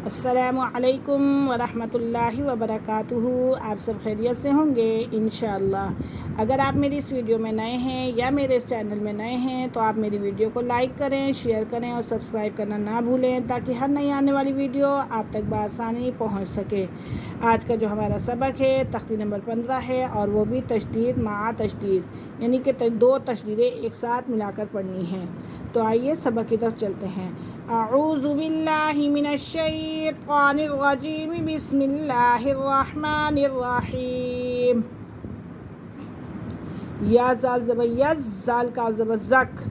السلام علیکم ورحمۃ اللہ وبرکاتہ۔ آپ سب خیریت سے ہوں گے انشاءاللہ۔ اگر آپ میری اس ویڈیو میں نئے ہیں یا میرے اس چینل میں نئے ہیں تو آپ میری ویڈیو کو لائک کریں، شیئر کریں اور سبسکرائب کرنا نہ بھولیں تاکہ ہر نئی آنے والی ویڈیو آپ تک بآسانی پہنچ سکے۔ آج کا جو ہمارا سبق ہے تختی نمبر 15 ہے اور وہ بھی تشدید مع تشدید، یعنی کہ دو تشدیدیں ایک ساتھ ملا کر پڑھنی ہیں۔ تو آئیے سبق کی طرف چلتے ہیں۔ اعوذ باللہ من الشیطان الرجیم، بسم اللہ الرحمن الرحیم۔ یا زال زبر یز، زال کاف زبر زک،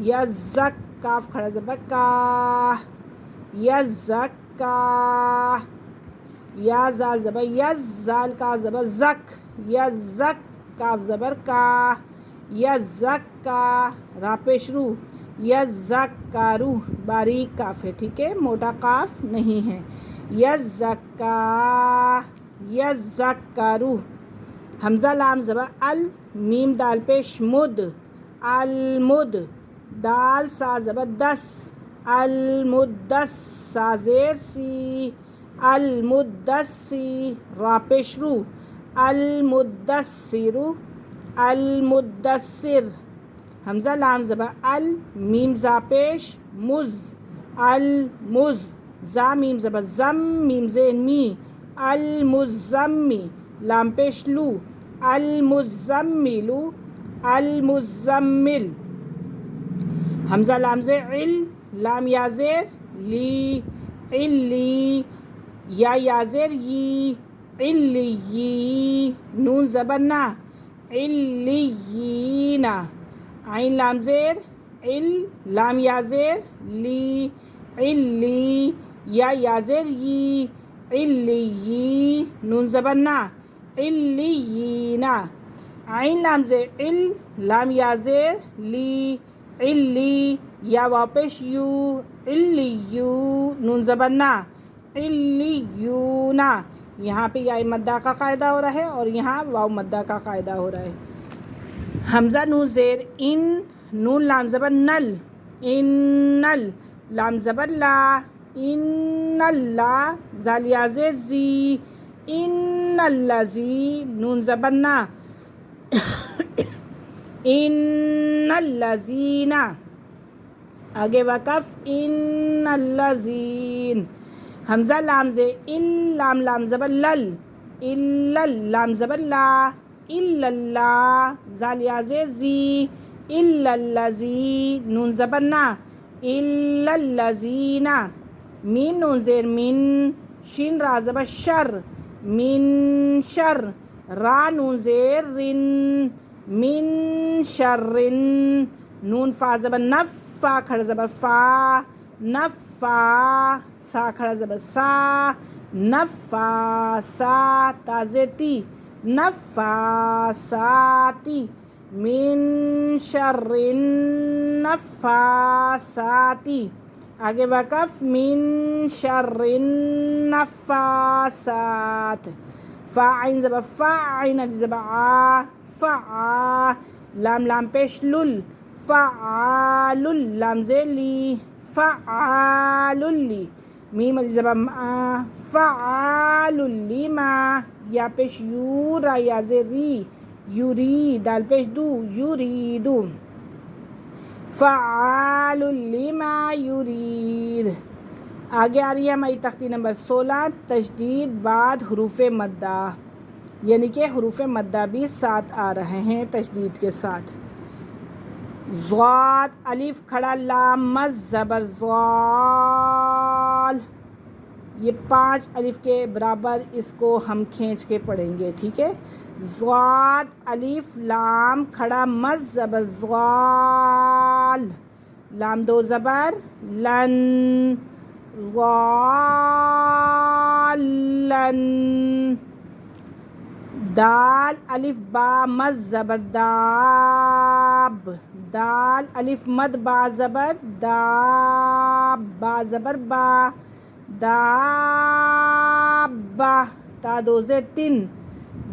یزک، کاف کھڑا زبر کا، یزکا۔ یا زال زبر یز، زال کاف زبر زک، یزک، کاف زبر کا، یزکا، را پیش رو، یزکارو، باریک کاف ہے، ٹھیک ہے، موٹا کاف نہیں ہے۔ یزکا، یزکارو۔ حمزہ لام زبر ال، میم دال پیش مد، المد۔ دال سا زبر دس، المدس، سا زیر سی، المدسی، را پیش رو، المدسرو، المدثر۔ حمزہ لام زبر ال، میم زا پیش مز، المز۔ زا میم زبر زم، میم زین می، المزمی۔ لام پیش لو، المزملو، المزمل۔ حمزہ لام زیر عل، لام یا زیر لی، علی۔ یا یا زیر یی، علیی۔ نون زبر نا، علیین۔ عین لام زیر عل، لام یا زیر لی، علی۔ یا زیر یی، علیی۔ نون زبر نا، علیین۔ عین لام زیر عل، لام یا زیر لی، علی۔ یا واو پیش یو، علیو۔ نون زبر نا، علیون۔ یہاں پہ یا مدہ کا قاعدہ ہو رہا ہے اور یہاں واو مدہ کا قاعدہ ہو رہا ہے۔ حمزہ نون زیر ان، نون لام زبر نل، انل۔ لام زبر لا، ان اللہ۔ زال یا زیر زی، ان الذی۔ نون زبر نا، ان الذین۔ آگے وقف، ان الذین۔ حمزہ لام زیر ال، لام لام زبر لل، الل۔ لام زبر لا، الا اللہ۔ زال یا زیر زی، الا الذی۔ نون زبر نا، الا الذین۔ میم نون زیر من، شین را زبر شر، من شر۔ را نون زیر رن، من شرن۔ نون فا زبر نف، فا کھڑا زبر فا، نفا۔ سا کھڑا زبر سا، نفاسا۔ تا زیر تی، نفاساتی۔ من شر النفاساتی۔ آگے وقف، من شر النفاسات۔ فا عین زبر فا، عین علی زبر آ، فعا۔ لام لام پیش لل، فعال۔ لام زیر لی، فعال لی۔ میم علی زبر ما، فعال لما۔ یا پیش یو، را یا زیر ری، یوری۔ دال پیش دو، یوریدو۔ فعال لما یرید۔ آگے آ رہی ہے ہماری تختی نمبر 16، تشدید بعد حروف مدہ، یعنی کہ حروف مدہ بھی ساتھ آ رہے ہیں تشدید کے ساتھ۔ ضاد، الف کھڑا لام مز زبر ضال۔ یہ 5 الف کے برابر اس کو ہم کھینچ کے پڑھیں گے، ٹھیک ہے۔ ضاد، الف لام کھڑا مز زبر ضال۔ لام دو زبر لن، ضالن۔ دال الف با مز زبر داب، دال الف مد با زبر داب، با زبر با، دابہ۔ تا دو زیر تن،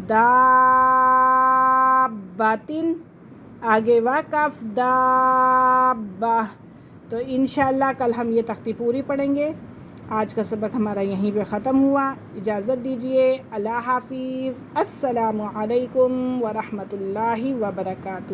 دابتن۔ آگے وقف، دابہ۔ تو انشاءاللہ کل ہم یہ تختی پوری پڑھیں گے۔ آج کا سبق ہمارا یہیں پہ ختم ہوا. اجازت دیجیے. اللہ حافظ. السلام علیکم ورحمۃ اللہ وبرکاتہ.